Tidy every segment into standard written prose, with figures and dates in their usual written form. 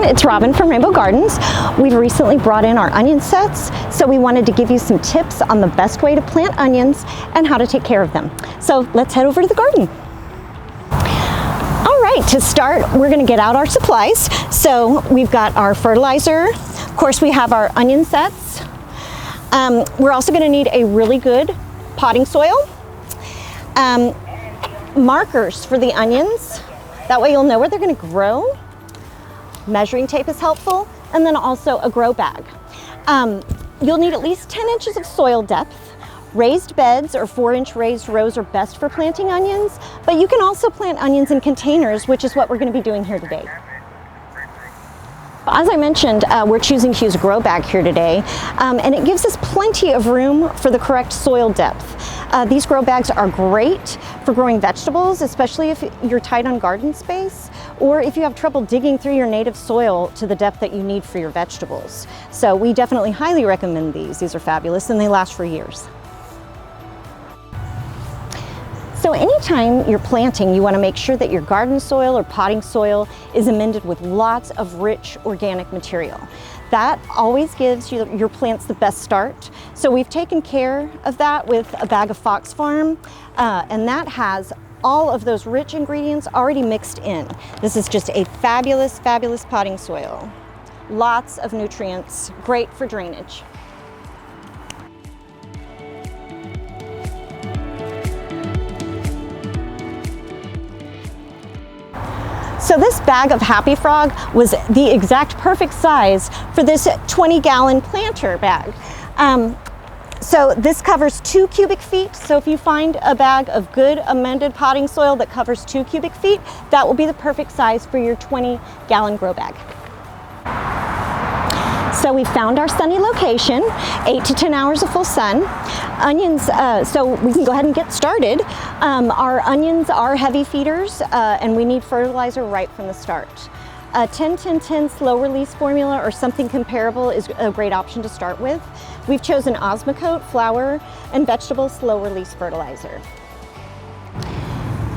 everyone, it's Robin from Rainbow Gardens. We've recently brought in our onion sets, so we wanted to give you some tips on the best way to plant onions and how to take care of them. So let's head over to the garden. All right, to start, we're gonna get out our supplies. So we've got our fertilizer. Of course, we have our onion sets. We're also gonna need a really good potting soil. Markers for the onions. That way you'll know where they're gonna grow. Measuring tape is helpful, and then also a grow bag. You'll need at least 10 inches of soil depth. Raised beds or 4-inch raised rows are best for planting onions, but you can also plant onions in containers, which is what we're gonna be doing here today. As I mentioned, we're choosing to use a grow bag here today, and it gives us plenty of room for the correct soil depth. These grow bags are great for growing vegetables, especially if you're tight on garden space, or if you have trouble digging through your native soil to the depth that you need for your vegetables. So we definitely highly recommend these. These are fabulous and they last for years. So anytime you're planting, you want to make sure that your garden soil or potting soil is amended with lots of rich organic material. That always gives your plants the best start. So we've taken care of that with a bag of Fox Farm, and that has all of those rich ingredients already mixed in. This is just a fabulous, fabulous potting soil. Lots of nutrients, great for drainage. So this bag of Happy Frog was the exact perfect size for this 20-gallon planter bag. So this covers 2 cubic feet. So if you find a bag of good amended potting soil that covers 2 cubic feet, that will be the perfect size for your 20-gallon grow bag. So we found our sunny location, 8 to 10 hours of full sun. Onions, so we can go ahead and get started. Our onions are heavy feeders, and we need fertilizer right from the start. A 10-10-10 slow release formula or something comparable is a great option to start with. We've chosen Osmocote flower and vegetable slow release fertilizer.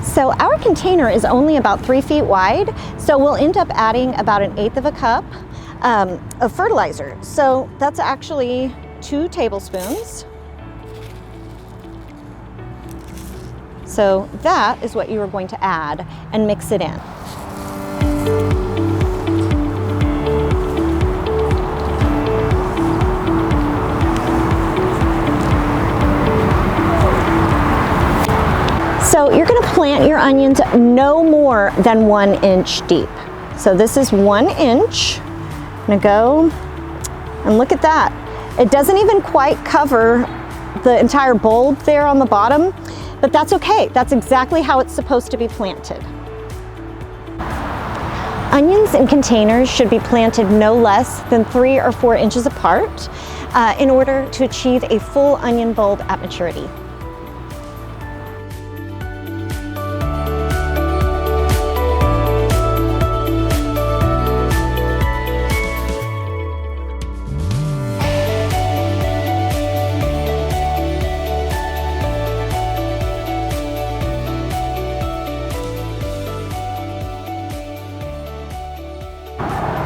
So our container is only about 3 feet wide, so we'll end up adding about 1/8 of a cup of fertilizer. So that's actually 2 tablespoons. So that is what you are going to add and mix it in. So you're going to plant your onions no more than 1 inch deep. So this is 1 inch. I'm going to go and look at that. It doesn't even quite cover the entire bulb there on the bottom, but that's okay. That's exactly how it's supposed to be planted. Onions in containers should be planted no less than 3 or 4 inches apart in order to achieve a full onion bulb at maturity.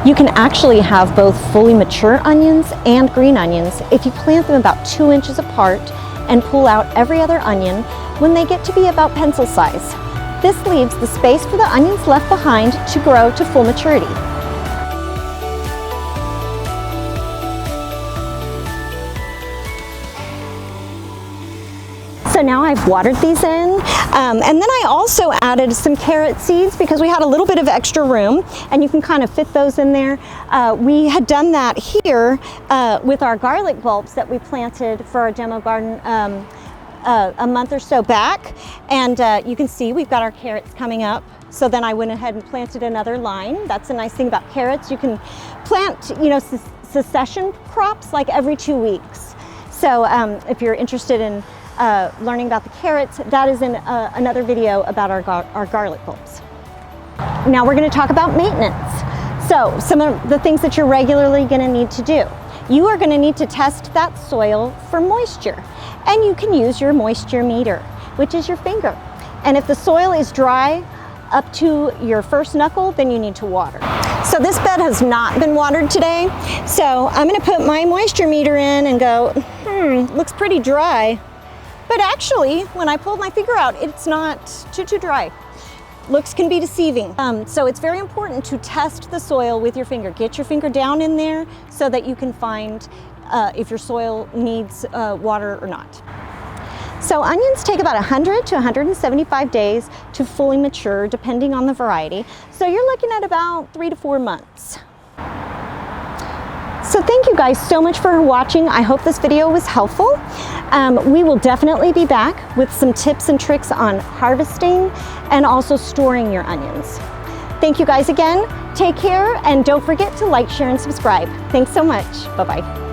You can actually have both fully mature onions and green onions if you plant them about 2 inches apart and pull out every other onion when they get to be about pencil size. This leaves the space for the onions left behind to grow to full maturity. So now I've watered these in, and then I also added some carrot seeds because we had a little bit of extra room, and you can kind of fit those in there. We had done that here with our garlic bulbs that we planted for our demo garden a month or so back, and you can see we've got our carrots coming up. So then I went ahead and planted another line. That's a nice thing about carrots. You can plant, you know, succession crops like every 2 weeks. So if you're interested in learning about the carrots, that is in another video about our garlic bulbs. Now we're going to talk about maintenance. So some of the things that you're regularly going to need to do. You are going to need to test that soil for moisture, and you can use your moisture meter, which is your finger. And if the soil is dry up to your first knuckle, then you need to water. So this bed has not been watered today, so I'm going to put my moisture meter in and go, looks pretty dry. But actually, when I pulled my finger out, it's not too dry. Looks can be deceiving. So it's very important to test the soil with your finger. Get your finger down in there so that you can find if your soil needs water or not. So onions take about 100 to 175 days to fully mature, depending on the variety. So you're looking at about 3 to 4 months. So thank you guys so much for watching. I hope this video was helpful. We will definitely be back with some tips and tricks on harvesting and also storing your onions. Thank you guys again. Take care, and don't forget to like, share, and subscribe. Thanks so much. Bye-bye.